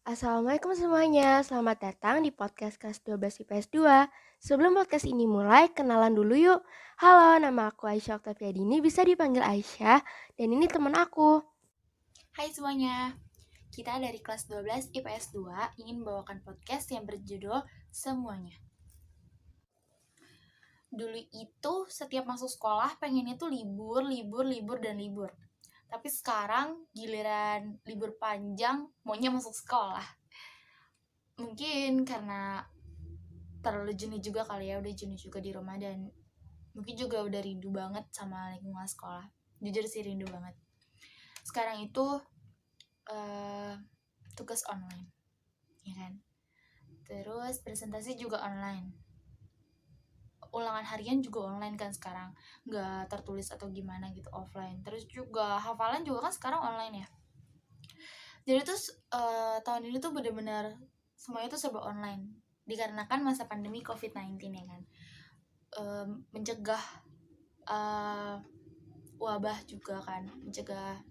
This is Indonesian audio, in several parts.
Assalamualaikum semuanya, selamat datang di podcast kelas 12 IPS 2. Sebelum podcast ini mulai, kenalan dulu yuk. Halo, nama aku Aisyah Oktaviadini, bisa dipanggil Aisyah, dan ini teman aku. Hai semuanya, kita dari kelas 12 IPS 2 ingin membawakan podcast yang berjudul Semuanya. Dulu itu setiap masuk sekolah pengennya tuh libur, libur, libur, dan libur. Tapi sekarang giliran libur panjang maunya masuk sekolah. Mungkin karena terlalu jenuh juga kali ya, udah jenuh juga di rumah dan mungkin juga udah rindu banget sama lingkungan sekolah. Jujur sih rindu banget. Sekarang itu uh, tugas online, ya kan? Terus presentasi juga online. Ulangan harian juga online kan sekarang. Nggak tertulis atau gimana gitu, offline. Terus juga hafalan juga kan sekarang online ya. Jadi tuh tahun ini tuh bener-bener semuanya tuh serba online. Dikarenakan masa pandemi COVID-19 ya kan. Mencegah eh, wabah juga kan. Mencegah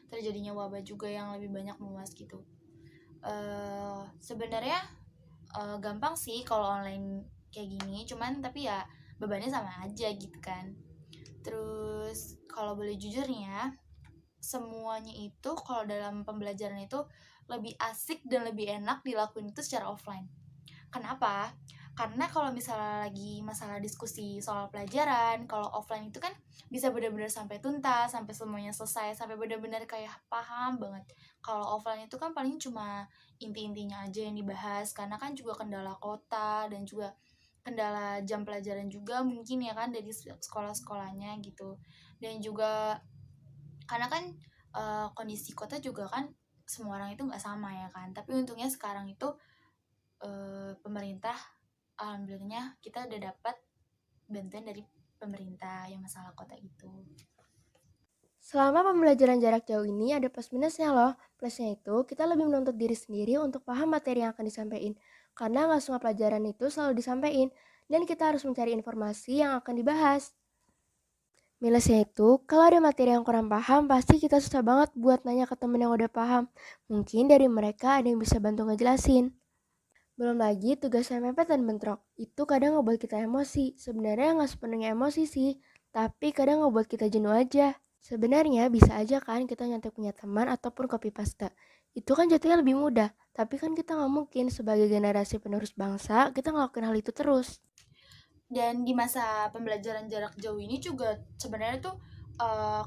terjadinya wabah juga yang lebih banyak meluas gitu. Sebenarnya gampang sih kalau online kayak gini, cuman tapi ya bebannya sama aja gitu kan. Terus kalau boleh jujur nih ya, semuanya itu kalau dalam pembelajaran itu lebih asik dan lebih enak dilakuin itu secara offline. Kenapa? Karena kalau misalnya lagi masalah diskusi soal pelajaran, kalau offline itu kan bisa benar-benar sampai tuntas, sampai semuanya selesai, sampai benar-benar kayak paham banget. Kalau offline itu kan paling cuma inti-intinya aja yang dibahas, karena kan juga kendala kota dan juga kendala jam pelajaran juga mungkin ya kan dari sekolah-sekolahnya gitu. Dan juga karena kan kondisi kota juga kan semua orang itu nggak sama ya kan. Tapi untungnya sekarang itu pemerintah alhamdulillahnya kita udah dapat bantuan dari pemerintah yang masalah kota itu. Selama pembelajaran jarak jauh ini ada plus minusnya loh. Plusnya itu kita lebih menuntut diri sendiri untuk paham materi yang akan disampaikan. Karena nggak semua pelajaran itu selalu disampaikan, dan kita harus mencari informasi yang akan dibahas. Minusnya itu, kalau ada materi yang kurang paham, pasti kita susah banget buat nanya ke temen yang udah paham. Mungkin dari mereka ada yang bisa bantu ngejelasin. Belum lagi tugas yang mepet dan bentrok. Itu kadang ngebuat kita emosi. Sebenarnya nggak sepenuhnya emosi sih, tapi kadang ngebuat kita jenuh aja. Sebenarnya bisa aja kan kita nyantai punya teman ataupun copy paste. Itu kan jatuhnya lebih mudah. Tapi kan kita nggak mungkin sebagai generasi penerus bangsa, kita ngelakuin hal itu terus. Dan di masa pembelajaran jarak jauh ini juga sebenarnya tuh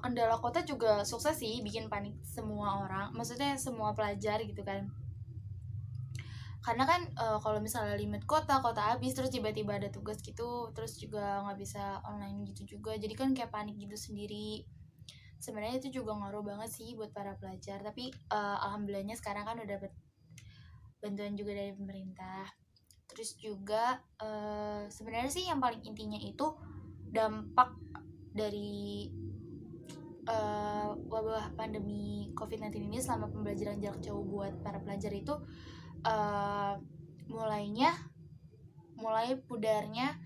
kendala kota juga sukses sih bikin panik semua orang, maksudnya semua pelajar gitu kan. Karena kan kalau misalnya limit kota habis terus tiba-tiba ada tugas gitu, terus juga nggak bisa online gitu juga, jadi kan kayak panik gitu sendiri. Sebenarnya itu juga ngaruh banget sih buat para pelajar, tapi alhamdulillahnya sekarang kan udah dapet bantuan juga dari pemerintah. Terus juga sebenarnya sih yang paling intinya itu dampak dari wabah pandemi COVID-19 ini selama pembelajaran jarak jauh buat para pelajar itu uh, mulai pudarnya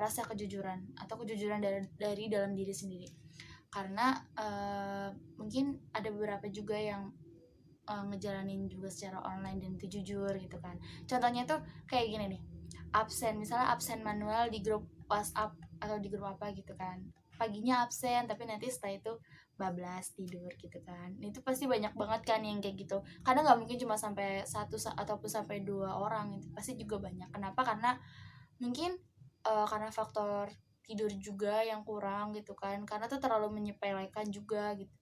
rasa kejujuran atau kejujuran dari dalam diri sendiri. Karena mungkin ada beberapa juga yang ngejalanin juga secara online dan itu jujur gitu kan. Contohnya tuh kayak gini nih, misalnya absen manual di grup WhatsApp atau di grup apa gitu kan, paginya absen tapi nanti setelah itu bablas tidur gitu kan. Itu pasti banyak banget kan yang kayak gitu, karena nggak mungkin cuma sampai satu ataupun sampai dua orang, itu pasti juga banyak. Kenapa? Karena mungkin karena faktor tidur juga yang kurang gitu kan, karena tuh terlalu menyepelekan juga gitu.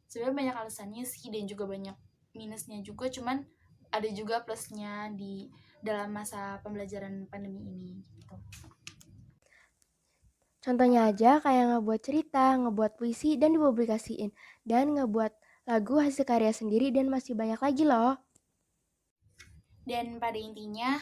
Sebenarnya banyak alasannya sih dan juga banyak minusnya juga, cuman ada juga plusnya di dalam masa pembelajaran pandemi ini gitu. Contohnya aja kayak ngebuat cerita, ngebuat puisi, dan dipublikasiin. Dan ngebuat lagu hasil karya sendiri dan masih banyak lagi loh. Dan pada intinya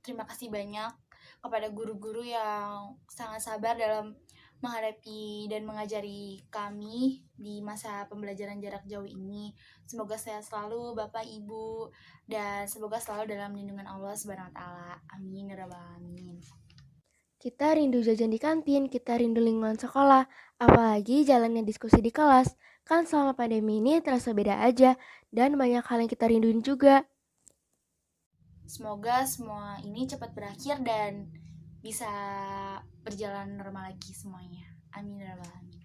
terima kasih banyak kepada guru-guru yang sangat sabar dalam menghadapi dan mengajari kami di masa pembelajaran jarak jauh ini. Semoga sehat selalu Bapak Ibu dan semoga selalu dalam lindungan Allah Subhanahu wa taala. Amin ya rabbal alamin. Kita rindu jajan di kantin, kita rindu lingkungan sekolah, apalagi jalannya diskusi di kelas. Kan selama pandemi ini terasa beda aja, dan banyak hal yang kita rinduin juga. Semoga semua ini cepat berakhir dan bisa berjalan normal lagi semuanya. Amin ya rabbal alamin.